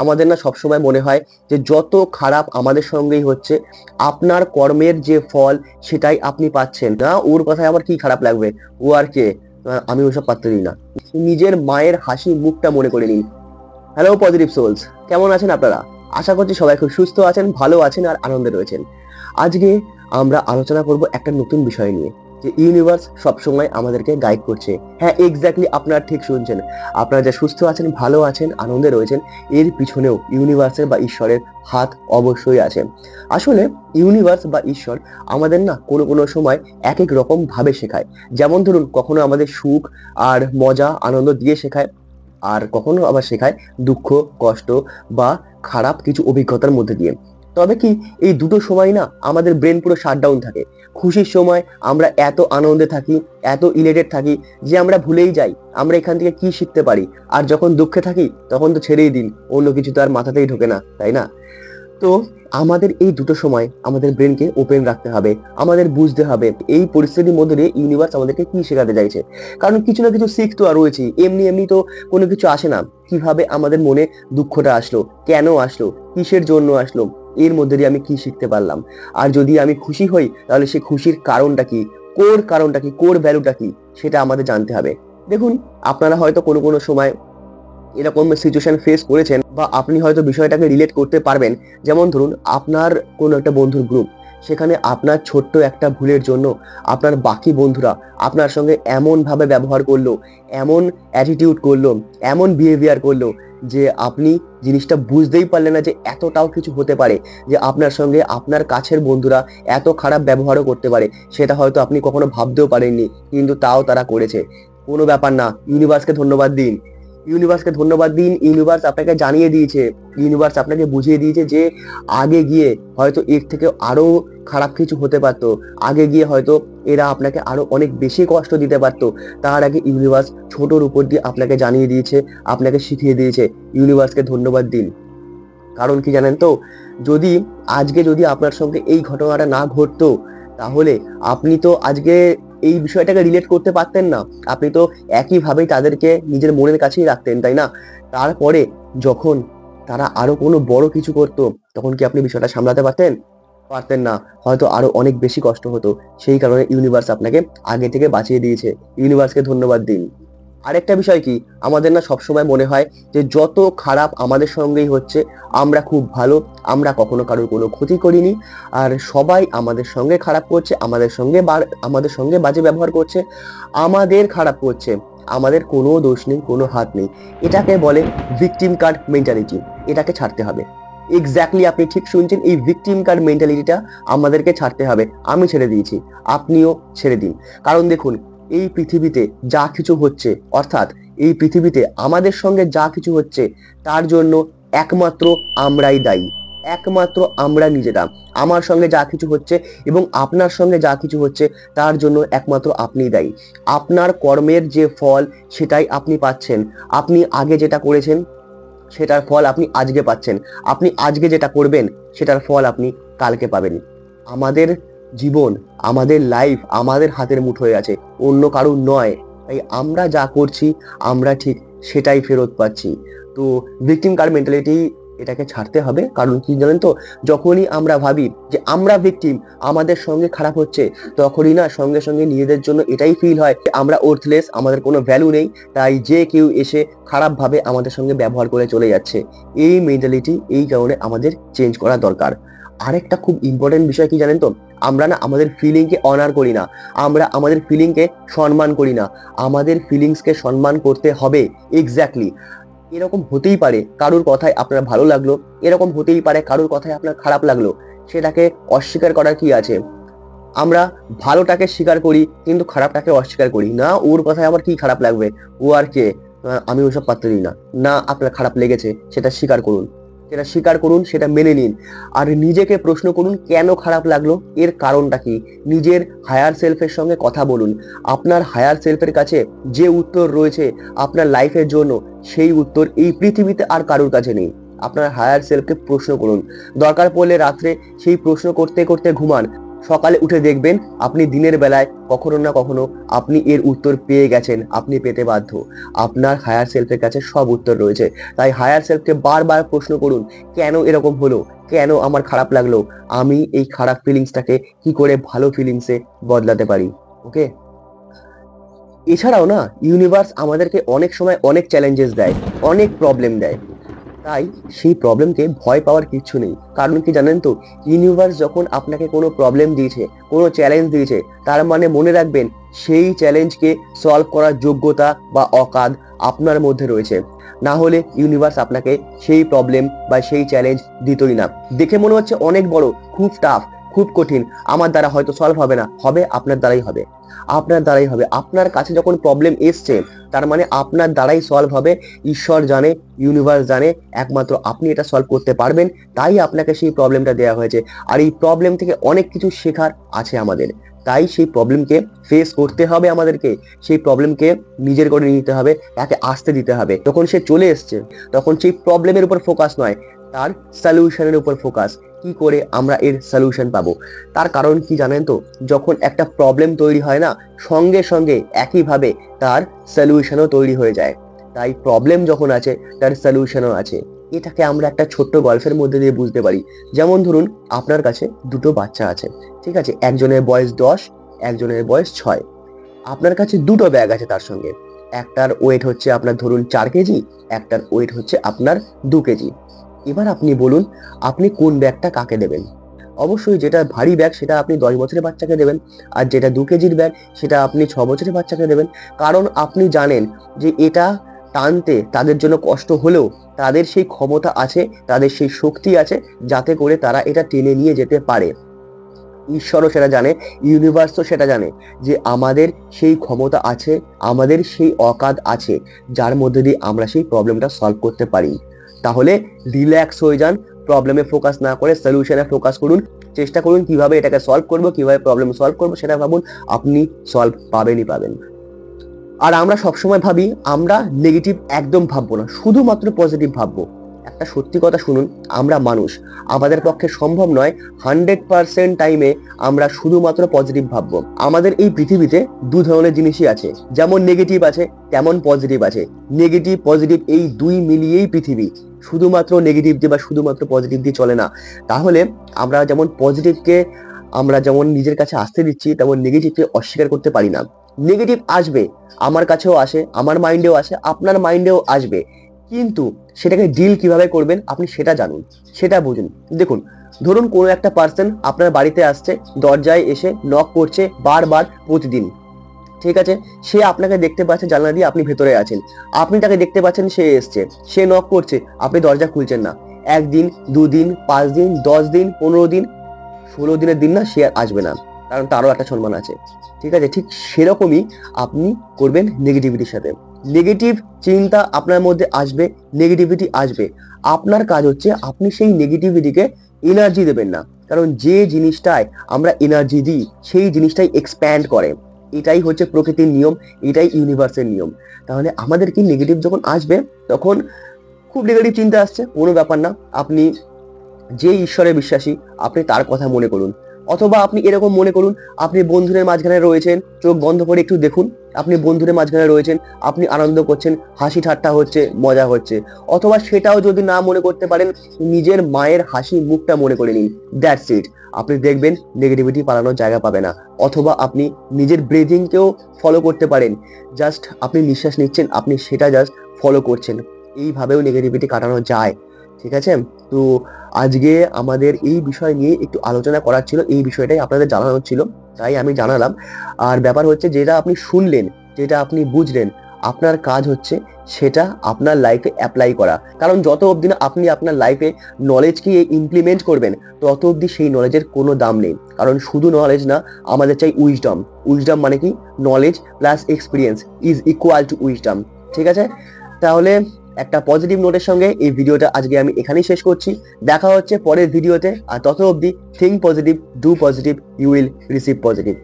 আমাদের না সবসময় মনে হয় যে যত খারাপ আমাদের সঙ্গেই হচ্ছে, আপনার কর্মের যে ফল সেটাই আপনি পাচ্ছেন। না ওর কথায় আমার কি খারাপ লাগবে, ও আর কে, আমি ওসব পাত্তা দিই না। নিজের মায়ের হাসি মুখটা মনে করে নিন। হ্যালো পজিটিভ সোলস, কেমন আছেন আপনারা? আশা করছি সবাই খুব সুস্থ আছেন, ভালো আছেন আর আনন্দে রয়েছেন। আজকে আমরা আলোচনা করব একটা নতুন বিষয় নিয়ে, যে ইউনিভার্স সবসময় আমাদেরকে গাইড করছে। হ্যাঁ, এক্স্যাক্টলি আপনারা ঠিক শুনছেন। আপনারা যে সুস্থ আছেন, ভালো আছেন, আনন্দে রয়েছেন, এর পিছনেও ইউনিভার্সের বা ঈশ্বরের হাত অবশ্যই আছে। আসলে ইউনিভার্স বা ঈশ্বর আমাদের না কোনো কোনো সময় এক এক রকম ভাবে শেখায়। যেমন ধরুন, কখনো আমাদের সুখ আর মজা আনন্দ দিয়ে শেখায়, আর কখনো আবার শেখায় দুঃখ, কষ্ট বা খারাপ কিছু অভিজ্ঞতার মধ্যে দিয়ে। তবে কি, এই দুটো সময় না আমাদের ব্রেন পুরো শাটডাউন থাকে। খুশির সময় আমরা এত আনন্দে থাকি, এত ইলেটেড থাকি যে আমরা ভুলেই যাই আমরা এখান থেকে কি শিখতে পারি। আর যখন দুঃখে থাকি তখন তো ছেড়েই দিন, অন্য কিছু তো আর মাথাতেই ঢোকে না, তাই না? তো আমাদের এই দুটো সময় আমাদের ব্রেনকে ওপেন রাখতে হবে। আমাদের বুঝতে হবে এই পরিস্থিতির মধ্যে দিয়ে ইউনিভার্স আমাদেরকে কি শেখাতে চাইছে। কারণ কিছু না কিছু শিখ তো আর রয়েছে, এমনি এমনি তো কোনো কিছু আসে না। কিভাবে আমাদের মনে দুঃখটা আসলো, কেন আসলো, কিসের জন্য আসলো, এর মধ্যে দিয়ে আমি কি শিখতে পারলাম। আর যদি আমি খুশি হই তাহলে সে খুশির কারণটা কি, কারণটা কি, ভ্যালুটা কি, সেটা আমাদের জানতে হবে। দেখুন, আপনারা হয়তো কোনো কোনো সময় এরকম সিচুয়েশন ফেস করেছেন, বা আপনি হয়তো বিষয়টাকে রিলেট করতে পারবেন। যেমন ধরুন, আপনার কোনো একটা বন্ধুর গ্রুপ, সেখানে আপনার ছোট্ট একটা ভুলের জন্য আপনার বাকি বন্ধুরা আপনার সঙ্গে এমন ভাবে ব্যবহার করলো, এমন অ্যাটিটিউড করলো, এমন বিহেভিয়ার করলো, যে আপনি জিনিসটা বুঝতেই পারলেন না যে এতটাও কিছু হতে পারে, যে আপনার সঙ্গে আপনার কাছের বন্ধুরা এত খারাপ ব্যবহারও করতে পারে। সেটা হয়তো আপনি কখনো ভাবতেও পারেননি, কিন্তু তাও তারা করেছে। কোনো ব্যাপার না, ইউনিভার্সকে ধন্যবাদ দিন। ইউনিভার্স আপনাকে জানিয়ে দিয়েছে, ইউনিভার্স আপনাকে বুঝিয়ে দিয়েছে যে আগে গিয়ে হয়তো এর থেকে আরো খারাপ কিছু হতে পারতো, আগে গিয়ে হয়তো এরা আপনাকে আরো অনেক বেশি কষ্ট দিতে পারতো। তার আগে ইউনিভার্স ছোটর উপর দিয়ে আপনাকে জানিয়ে দিয়েছে, আপনাকে শিখিয়ে দিয়েছে। ইউনিভার্সকে ধন্যবাদ দিন। কারণ কি জানেন তো, যদি যদি আপনার সঙ্গে এই ঘটনাটা না ঘটতো, তাহলে আপনি তো আজকে এই বিষয়টাকে রিলেট করতে পারতেন না। আপনি তো একইভাবেই তাদেরকে নিজের মনের কাছেই রাখতেন, তাই না? তারপরে যখন তারা আরো কোনো বড় কিছু করতো, তখন কি আপনি বিষয়টা সামলাতে পারতেন? পারতেন না, হয়তো আরো অনেক বেশি কষ্ট হতো। সেই কারণে ইউনিভার্স আপনাকে আগে থেকে বাঁচিয়ে দিয়েছে। ইউনিভার্সকে ধন্যবাদ দিন। আরেকটা বিষয় কি, আমাদের না সবসময় মনে হয় যে যত খারাপ আমাদের সঙ্গেই হচ্ছে, আমরা খুব ভালো, আমরা কখনো কারোর কোনো ক্ষতি করিনি, আর সবাই আমাদের সঙ্গে খারাপ করছে, আমাদের সঙ্গে বাজে ব্যবহার করছে, আমাদের খারাপ করছে, আমাদের কোনো দোষ নেই, কোনো হাত নেই। এটাকে বলে ভিকটিম কার্ড মেন্টালিটি। এটাকে ছাড়তে হবে। এক্স্যাক্টলি আপনি ঠিক শুনছেন, এই ভিকটিম কার্ড মেন্টালিটিটা আমাদেরকে ছাড়তে হবে। আমি ছেড়ে দিয়েছি, আপনিও ছেড়ে দিন। কারণ দেখুন, এই পৃথিবীতে যা কিছু হচ্ছে, অর্থাৎ এই পৃথিবীতে আমাদের সঙ্গে যা কিছু হচ্ছে, তার জন্য একমাত্র আমরাই দায়ী। একমাত্র আমরা নিজেরা। আমার সঙ্গে যা কিছু হচ্ছে এবং আপনার সঙ্গে যা কিছু হচ্ছে, তার জন্য একমাত্র আপনিই দায়ী। আপনার কর্মের যে ফল সেটাই আপনি পাচ্ছেন। আপনি আগে যেটা করেছেন সেটার ফল আপনি আজকে পাচ্ছেন। আপনি আজকে যেটা করবেন সেটার ফল আপনি কালকে পাবেন। আমাদের জীবন, আমাদের লাইফ আমাদের হাতের মুঠোয় আছে, অন্য কারুর নয়। তাই আমরা যা করছি আমরা ঠিক সেটাই ফেরত পাচ্ছি। তো ভিকটিম কার্ড মেন্টালিটি, এটাকে ছাড়তে হবে। কারণ কি জানেন তো, যখনই আমরা ভাবি যে আমরা ভিকটিম, আমাদের সঙ্গে খারাপ হচ্ছে, তখনই না সঙ্গে সঙ্গে নিজেদের জন্য এটাই ফিল হয় যে আমরা ওর্থলেস, আমাদের কোনো ভ্যালু নেই। তাই যে কেউ এসে খারাপ ভাবে আমাদের সঙ্গে ব্যবহার করে চলে যাচ্ছে। এই মেন্টালিটি, এই কারণে আমাদের চেঞ্জ করা দরকার। আরেকটা খুব ইম্পর্টেন্ট বিষয় কি জানেন তো, আমরা না আমাদের ফিলিংকে অনার করি না, আমরা আমাদের ফিলিংকে সম্মান করি না। আমাদের ফিলিংসকে সম্মান করতে হবে। এক্স্যাক্টলি এরকম হতেই পারে কারুর কথায় আপনার ভালো লাগলো, এরকম হতেই পারে কারুর কথায় আপনার খারাপ লাগলো। সেটাকে অস্বীকার করার কি আছে? আমরা ভালোটাকে স্বীকার করি কিন্তু খারাপটাকে অস্বীকার করি না। ওর কথায় আমার কি খারাপ লাগবে, ও আর কে, আমি ওসব পাত্তা দিই না। না, আপনার খারাপ লেগেছে, সেটা স্বীকার করুন, সেটা মেনে নিন। আর নিজেকে প্রশ্ন করুন কেন খারাপ লাগলো, এর কারণটা কি। নিজের হায়ার সেলফের সঙ্গে কথা বলুন। আপনার হায়ার সেলফের কাছে যে উত্তর রয়েছে আপনার লাইফের জন্য, সেই উত্তর এই পৃথিবীতে আর কারোর কাছে নেই। আপনার হায়ার সেলফকে প্রশ্ন করুন। দরকার পড়লে রাত্রে সেই প্রশ্ন করতে করতে ঘুমান। সকালে উঠে দেখবেন আপনি দিনের বেলায় কখনো না কখনো আপনি এর উত্তর পেয়ে গেছেন, আপনি পেতে বাধ্য। আপনার হায়ার সেলফের কাছে সব উত্তর রয়েছে। তাই হায়ার সেলফকে বারবার প্রশ্ন করুন, কেন এরকম হলো, কেন আমার খারাপ লাগলো, আমি এই খারাপ ফিলিংসটাকে কি করে ভালো ফিলিংসে বদলাতে পারি। ওকে, এছাড়াও না ইউনিভার্স আমাদেরকে অনেক সময় অনেক চ্যালেঞ্জেস দেয়, অনেক প্রবলেম দেয়। তাই সেই প্রবলেমকে ভয় পাওয়ার কিচ্ছু নেই। কারণ কি জানেন তো, ইউনিভার্স যখন আপনাকে কোনো প্রবলেম দিয়েছে, কোনো চ্যালেঞ্জ দিয়েছে, তার মানে মনে রাখবেন সেই চ্যালেঞ্জকে সলভ করার যোগ্যতা বা অকাদ আপনার মধ্যে রয়েছে। না হলে ইউনিভার্স আপনাকে সেই প্রবলেম বা সেই চ্যালেঞ্জ দিতই না। দেখে মনে হচ্ছে অনেক বড়, খুব টাফ, খুব কঠিন, আমার দ্বারা হয়তো সলভ হবে না, হবে আপনার দ্বারাই হবে, আপনার দ্বারাই হবে। আপনার কাছে যখন প্রবলেম এসছে তার মানে আপনার দ্বারাই সলভ হবে। ঈশ্বর জানে, ইউনিভার্স জানে, একমাত্র আপনি এটা সলভ করতে পারবেন, তাই আপনাকে সেই প্রবলেমটা দেওয়া হয়েছে। আর এই প্রবলেম থেকে অনেক কিছু শেখার আছে আমাদের। তাই সেই প্রবলেমকে ফেস করতে হবে আমাদেরকে, সেই প্রবলেমকে নিজের করে নিতে হবে, তাকে আসতে দিতে হবে। যখন সে চলে এসছে তখন সেই প্রবলেমের উপর ফোকাস নয়, তার সলিউশনের উপর ফোকাস, কি করে আমরা এর সলিউশন পাবো। তার কারণ কি জানেন তো, যখন একটা প্রবলেম তৈরি হয় না, সঙ্গে সঙ্গে একইভাবে তার সলিউশনও তৈরি হয়ে যায়। তাই প্রবলেম যখন আছে তার সলিউশনও আছে। এটাকে আমরা একটা ছোট্ট গল্পের মধ্যে দিয়ে বুঝতে পারি। যেমন ধরুন আপনার কাছে দুটো বাচ্চা আছে, ঠিক আছে, একজনের বয়স 10, একজনের বয়স 6। আপনার কাছে দুটো ব্যাগ আছে তার সঙ্গে, একটার ওয়েট হচ্ছে আপনার ধরুন 4 কেজি, একটার ওয়েট হচ্ছে আপনার 2 কেজি। এবার আপনি বলুন আপনি কোন ব্যাগটা কাকে দেবেন। অবশ্যই যেটা ভারী ব্যাগ সেটা আপনি 10 বছরের বাচ্চাকে দেবেন, আর যেটা 2 কেজির ব্যাগ সেটা আপনি 6 বছরের বাচ্চাকে দেবেন। কারণ আপনি জানেন যে এটা টানতে তাদের জন্য কষ্ট হলেও তাদের সেই ক্ষমতা আছে, তাদের সেই শক্তি আছে, যাতে করে তারা এটা টেনে নিয়ে যেতে পারে। ঈশ্বরও সেটা জানে, ইউনিভার্সও সেটা জানে যে আমাদের সেই ক্ষমতা আছে, আমাদের সেই অকাদ আছে, যার মধ্যে দিয়ে আমরা সেই প্রবলেমটা সলভ করতে পারি। তাহলে রিল্যাক্স হয়ে যান, প্রবলেমে ফোকাস না করে সলিউশনে ফোকাস করুন। চেষ্টা করুন কিভাবে এটাকে সলভ করবো, কিভাবে প্রবলেম সলভ করবো, সেটা ভাবুন, আপনি সলভ পাবেনই পাবেন। আর আমরা সবসময় ভাবি আমরা নেগেটিভ একদম ভাববো না, শুধুমাত্র পজিটিভ ভাববো। একটা সত্যি কথা শুনুন, আমরা মানুষ, আমাদের পক্ষে সম্ভব নয় 100% টাইমে আমরা শুধুমাত্র পজিটিভ ভাববো। আমাদের এই পৃথিবীতে দু ধরনের জিনিসই আছে, যেমন নেগেটিভ আছে তেমন পজিটিভ আছে। নেগেটিভ পজিটিভ এই দুই মিলিয়েই পৃথিবী, শুধুমাত্র নেগেটিভ দিয়ে বা শুধুমাত্র পজিটিভ দিয়ে চলে না। তাহলে আমরা যেমন পজিটিভকে আমরা যেমন নিজের কাছে আসতে দিচ্ছি, তেমন নেগেটিভকে অস্বীকার করতে পারি না। নেগেটিভ আসবে, আমার কাছেও আসে, আমার মাইন্ডেও আসে, আপনার মাইন্ডেও আসবে, কিন্তু সেটাকে ডিল কিভাবে করবেন আপনি সেটা জানুন, সেটা বুঝুন। দেখুন, ধরুন কোনো একটা পার্সন আপনার বাড়িতে আসছে, দরজায় এসে নক করছে বারবার প্রতিদিন, ঠিক আছে, সে আপনাকে দেখতে পাচ্ছে জানলা দিয়ে, আপনি ভেতরে আছেন, আপনি তাকে দেখতে পাচ্ছেন, সে এসছে, সে নক করছে, আপনি দরজা খুলছেন না। 1 দিন, 2 দিন, 5 দিন, 10 দিন, 15 দিন, 16 দিনের দিন না সে আর আসবে না, কারণ তারও একটা সম্মান আছে। ঠিক আছে, ঠিক সেরকমই আপনি করবেন নেগেটিভিটির সাথে। নেগেটিভ চিন্তা আপনার মধ্যে আসবে, নেগেটিভিটি আসবে, আপনার কাজ হচ্ছে আপনি সেই নেগেটিভিটিকে এনার্জি দেবেন না। কারণ যে জিনিসটায় আমরা এনার্জি দিই সেই জিনিসটাই এক্সপ্যান্ড করে। এটাই হচ্ছে প্রকৃতির নিয়ম, এটাই ইউনিভার্সের নিয়ম। তাহলে আমাদের কি নেগেটিভ যখন আসবে, তখন খুব নেগেটিভ চিন্তা আসছে, কোনো ব্যাপার না, আপনি যে ঈশ্বরে বিশ্বাসী আপনি তার কথা মনে করুন। অথবা আপনি এরকম মনে করুন আপনি বন্ধুদের মাঝখানে রয়েছেন, চোখ বন্ধ করে একটু দেখুন, আপনি বন্ধুদের মাঝখানে রয়েছেন, আপনি আনন্দ করছেন, হাসি ঠাট্টা হচ্ছে, মজা হচ্ছে। অথবা সেটাও যদি না মনে করতে পারেন, নিজের মায়ের হাসি মুখটা মনে করে নিন, দ্যাটস ইট। আপনি দেখবেন নেগেটিভিটি পালানোর জায়গা পাবে না। অথবা আপনি নিজের ব্রিদিংকেও ফলো করতে পারেন, জাস্ট আপনি নিঃশ্বাস নিচ্ছেন, আপনি সেটা জাস্ট ফলো করছেন, এইভাবেও নেগেটিভিটি কাটানো যায়। ঠিক আছে, তো আজকে আমাদের এই বিষয় নিয়ে একটু আলোচনা করার ছিল, এই বিষয়টাই আপনাদের জানানোর ছিল, তাই আমি জানালাম। আর ব্যাপার হচ্ছে যেটা আপনি শুনলেন, যেটা আপনি বুঝলেন, আপনার কাজ হচ্ছে সেটা আপনার লাইফে অ্যাপ্লাই করা। কারণ যত অবধি না আপনি আপনার লাইফে নলেজকে ইমপ্লিমেন্ট করবেন, তত অবধি সেই নলেজের কোনো দাম নেই। কারণ শুধু নলেজ না, আমাদের চাই উইজডম। উইজডম মানে কি, knowledge plus experience is equal to wisdom. ঠিক আছে, তাহলে একটা পজিটিভ নোটের সঙ্গে এই ভিডিওটা আজকে আমি এখানেই শেষ করছি। দেখা হচ্ছে পরের ভিডিওতে, আর তত অবধি think positive, do positive, you will receive positive.